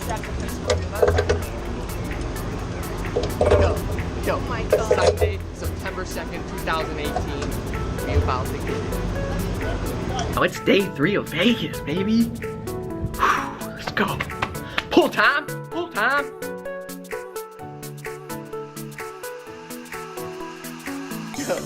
Yo, oh my God. Sunday, September 2nd, 2018. We about to get it. Oh, it's day 3 of Vegas, baby. Let's go. Pull time, pull time. Yo.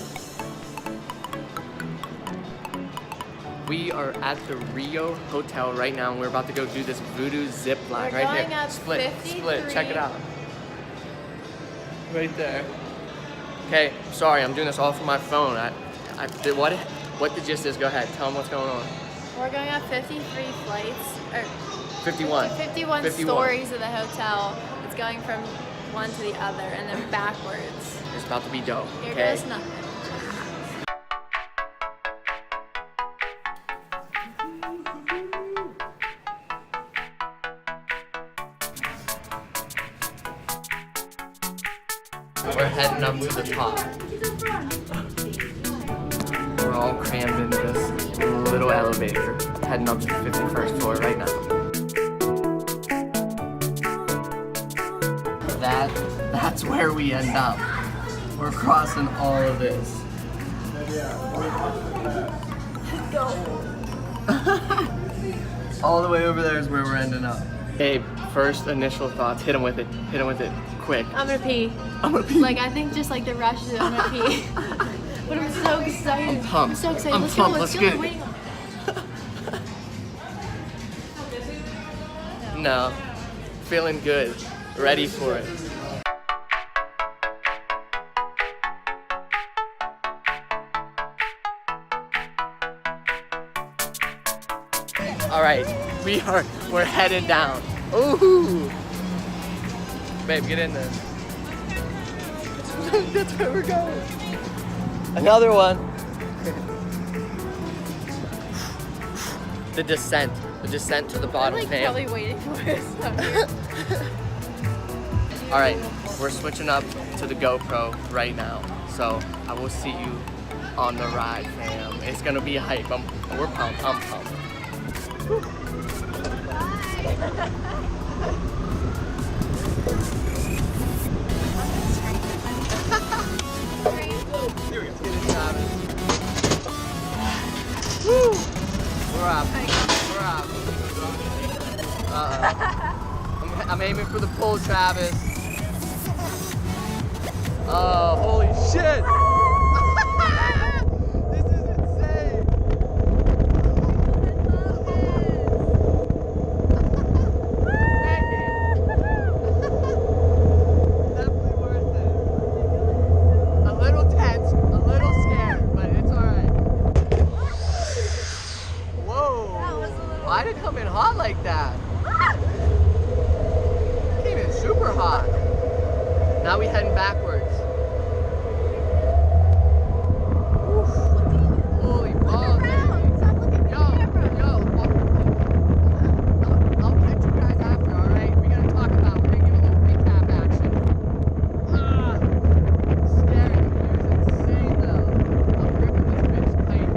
We are at the Rio Hotel right now, and we're about to go do this voodoo zip line right here. Up Split, 53. check it out. Right there. Okay, sorry, I'm doing this all from my phone. I did what the gist is? Go ahead, tell them what's going on. We're going up 53 flights, or 51. 51 stories of the hotel. It's going from one to the other and then backwards. It's about to be dope. Here Okay. goes nothing. We're heading up to the top. We're all crammed in this little elevator, heading up to the 51st floor right now. That's where we end up. We're crossing all of this. All the way over there is where we're ending up. Babe, first initial thoughts. Hit him with it. Hit him with it. Quick. I'm gonna pee. I'm gonna pee. Like, I think just like the rush is I'm gonna pee. But I'm so excited. I'm pumped. I'm so excited. I'm Let's pumped. go. Let's Let's get go. it. Waiting on No. Feeling good. Ready for it. Alright, we're headed down. Ooh! Babe, get in there. That's where we're going. Another one. The descent to the I'm bottom. like Babe. probably waiting for it. Alright, we're switching up to the GoPro right now. So I will see you on the ride, fam. It's gonna be hype. We're pumped. I'm pumped. Here we go. Get it, Travis. Woo! We're up. We're up. I'm aiming for the pull, Travis. Oh, holy shit! This is insane! Definitely worth it. A little tense, a little scared, but it's alright. Whoa! Why did it come in hot like that? It came in super hot. Now we heading backwards. Oof. Holy balls, baby. I'll catch you guys after, alright? We gotta talk about it. We're gonna give a little recap action. Scary. It was insane though. I'm gripping this bitch tight.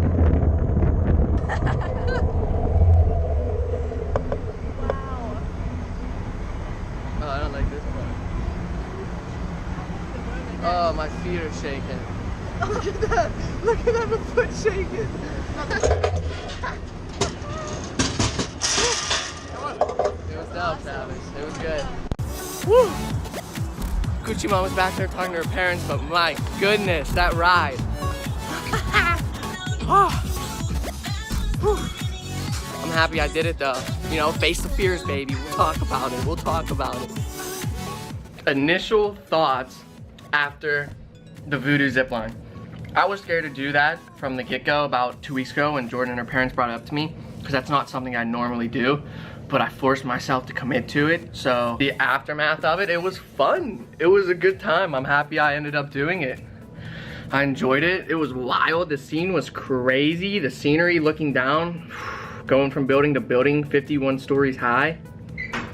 Wow. Oh, I don't like this part. Oh, my feet are shaking. Look at that! Look at that, my foot shaking! It was dope, Travis. It was good. Woo! Gucci Mom was back there talking to her parents, but my goodness, that ride. I'm happy I did it though. You know, face the fears, baby. We'll talk about it. We'll talk about it. Initial thoughts after the voodoo zipline. I was scared to do that from the get-go about 2 weeks ago when Jordan and her parents brought it up to me, because that's not something I normally do, but I forced myself to commit to it. So the aftermath of it, it was fun. It was a good time. I'm happy I ended up doing it. I enjoyed it. It was wild. The scene was crazy. The scenery looking down, going from building to building, 51 stories high.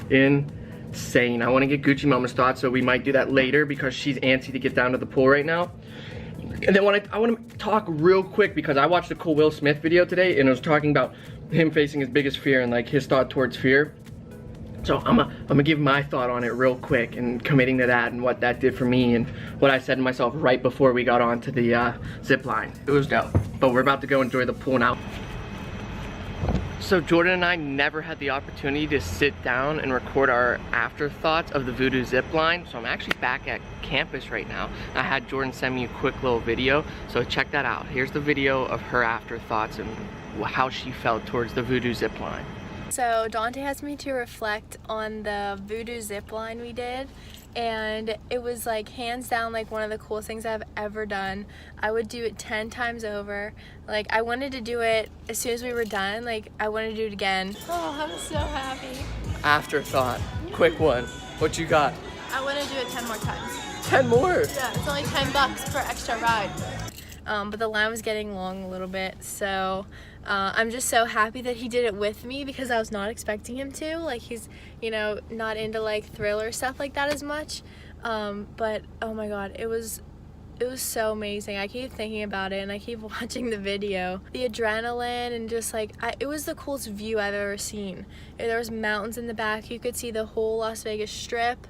Insane. I want to get Gucci Mama's thoughts, so we might do that later because she's antsy to get down to the pool right now. And then I want to talk real quick because I watched a cool Will Smith video today and it was talking about him facing his biggest fear and like his thought towards fear. So I'm gonna give my thought on it real quick and committing to that and what that did for me and what I said to myself right before we got onto the zip line. It was dope, but we're about to go enjoy the pool now. So Jordan and I never had the opportunity to sit down and record our afterthoughts of the Voodoo zip line. So I'm actually back at campus right now. I had Jordan send me a quick little video, so check that out. Here's the video of her afterthoughts and how she felt towards the Voodoo zip line. So Dante asked me to reflect on the Voodoo zip line we did, and it was like hands down like one of the coolest things I've ever done. I would do it 10 times over. Like I wanted to do it as soon as we were done. Like I wanted to do it again. Oh, I'm so happy. Afterthought, quick one. What you got? I want to do it 10 more times. 10 more? Yeah, it's only $10 per extra ride. But the line was getting long a little bit, so I'm just so happy that he did it with me because I was not expecting him to. Like he's, you know, not into like thriller stuff like that as much. But oh my god, it was so amazing. I keep thinking about it and I keep watching the video. The adrenaline and just like, it was the coolest view I've ever seen. There was mountains in the back. You could see the whole Las Vegas Strip.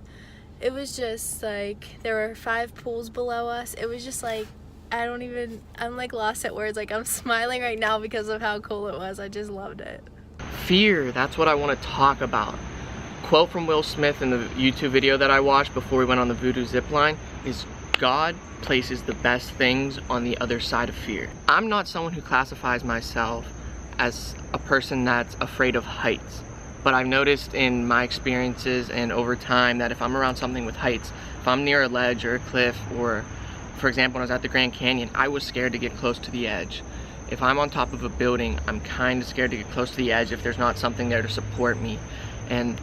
It was just like, there were 5 pools below us. It was just like, I'm like lost at words. Like I'm smiling right now because of how cool it was. I just loved it. Fear, that's what I want to talk about. Quote from Will Smith in the YouTube video that I watched before we went on the Voodoo zipline is, God places the best things on the other side of fear. I'm not someone who classifies myself as a person that's afraid of heights, but I've noticed in my experiences and over time that if I'm around something with heights, if I'm near a ledge or a cliff, or for example when I was at the Grand Canyon, I was scared to get close to the edge. If I'm on top of a building, I'm kind of scared to get close to the edge if there's not something there to support me. And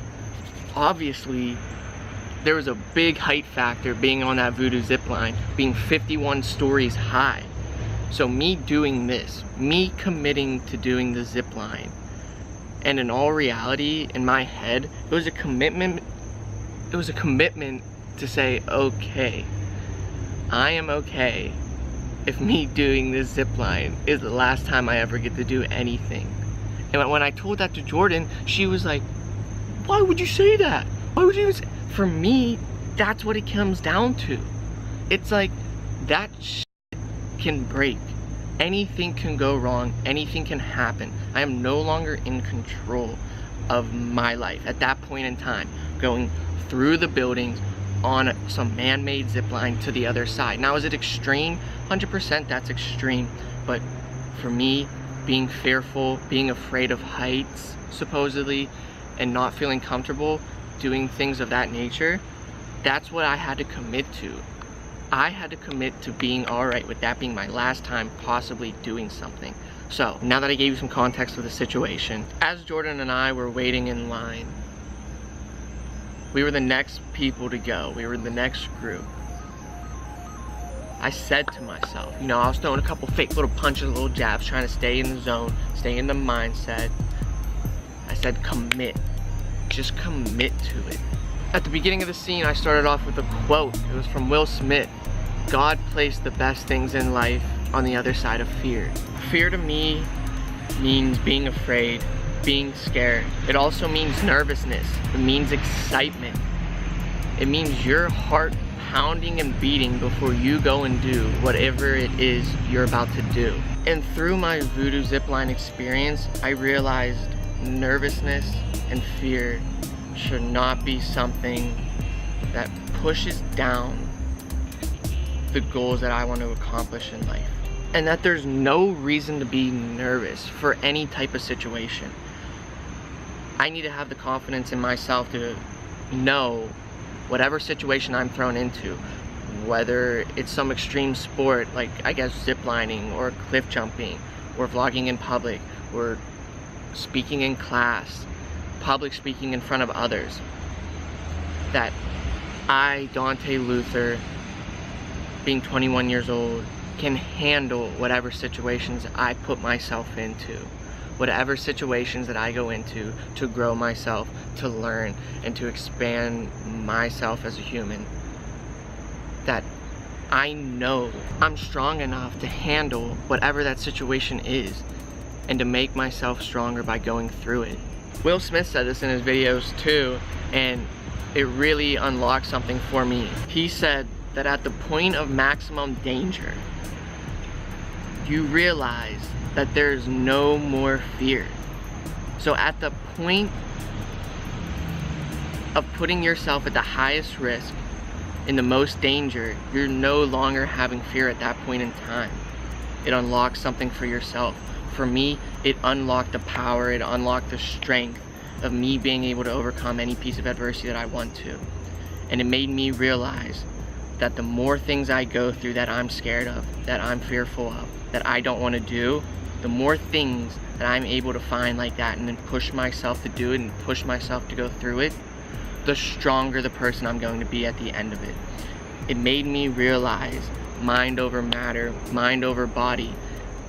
obviously there was a big height factor being on that Voodoo zip line, being 51 stories high. So me doing this, me committing to doing the zip line, and in all reality, in my head, it was a commitment to say, okay, I am okay if me doing this zip line is the last time I ever get to do anything. And when I told that to Jordan, she was like, why would you say that? Why would you even say? For me, that's what it comes down to. It's like, that shit can break. Anything can go wrong. Anything can happen. I am no longer in control of my life at that point in time, going through the buildings on some man-made zip line to the other side. Now, is it extreme? 100% that's extreme. But for me, being fearful, being afraid of heights, supposedly, and not feeling comfortable doing things of that nature, that's what I had to commit to. I had to commit to being alright with that being my last time possibly doing something. So, now that I gave you some context of the situation, as Jordan and I were waiting in line, we were the next people to go. We were the next group. I said to myself, you know, I was throwing a couple fake little punches, little jabs, trying to stay in the zone, stay in the mindset. I said, commit. Just commit to it. At the beginning of the scene, I started off with a quote. It was from Will Smith. God placed the best things in life on the other side of fear. Fear to me means being afraid, being scared. It also means nervousness. It means excitement. It means your heart pounding and beating before you go and do whatever it is you're about to do. And through my Voodoo zipline experience, I realized nervousness and fear should not be something that pushes down the goals that I want to accomplish in life. And that there's no reason to be nervous for any type of situation. I need to have the confidence in myself to know whatever situation I'm thrown into, whether it's some extreme sport like, I guess, ziplining or cliff jumping or vlogging in public or speaking in class, public speaking in front of others, that I, Dante Luther, being 21 years old, can handle whatever situations I put myself into, whatever situations that I go into to grow myself, to learn, and to expand myself as a human. That I know I'm strong enough to handle whatever that situation is and to make myself stronger by going through it. Will Smith said this in his videos too, and it really unlocked something for me. He said that at the point of maximum danger, you realize that there's no more fear. So at the point of putting yourself at the highest risk, in the most danger, you're no longer having fear at that point in time. It unlocks something for yourself. For me, it unlocked the power, it unlocked the strength of me being able to overcome any piece of adversity that I want to. And it made me realize that the more things I go through that I'm scared of, that I'm fearful of, that I don't want to do, the more things that I'm able to find like that and then push myself to do it and push myself to go through it, the stronger the person I'm going to be at the end of it. It made me realize mind over matter, mind over body,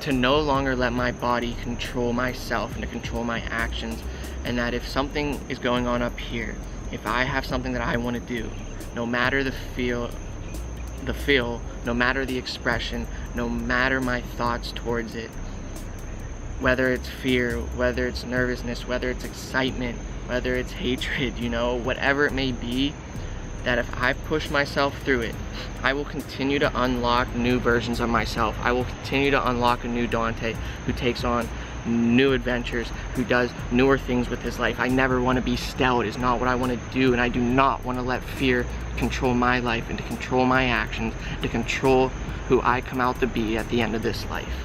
to no longer let my body control myself and to control my actions, and that if something is going on up here, if I have something that I want to do, no matter the feel, no matter the expression, no matter my thoughts towards it, whether it's fear, whether it's nervousness, whether it's excitement, whether it's hatred, you know, whatever it may be, that if I push myself through it, I will continue to unlock new versions of myself. I will continue to unlock a new Dante who takes on new adventures, who does newer things with his life. I never want to be still. It is not what I want to do, and I do not want to let fear control my life and to control my actions, to control who I come out to be at the end of this life.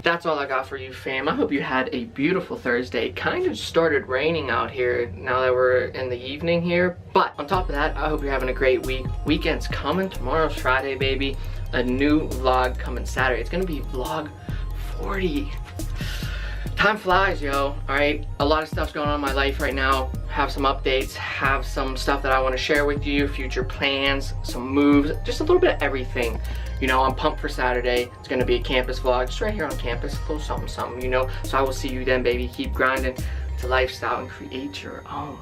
That's all I got for you, fam. I hope you had a beautiful Thursday. It kind of started raining out here now that we're in the evening here. But on top of that, I hope you're having a great week. Weekend's coming. Tomorrow's Friday, baby. A new vlog coming Saturday. It's gonna be vlog 40. Time flies, yo. Alright, a lot of stuff's going on in my life right now. Have some updates, have some stuff that I want to share with you, future plans, some moves, just a little bit of everything. You know, I'm pumped for Saturday. It's gonna be a campus vlog, just right here on campus, a little something, you know. So I will see you then, baby. Keep grinding to lifestyle and create your own.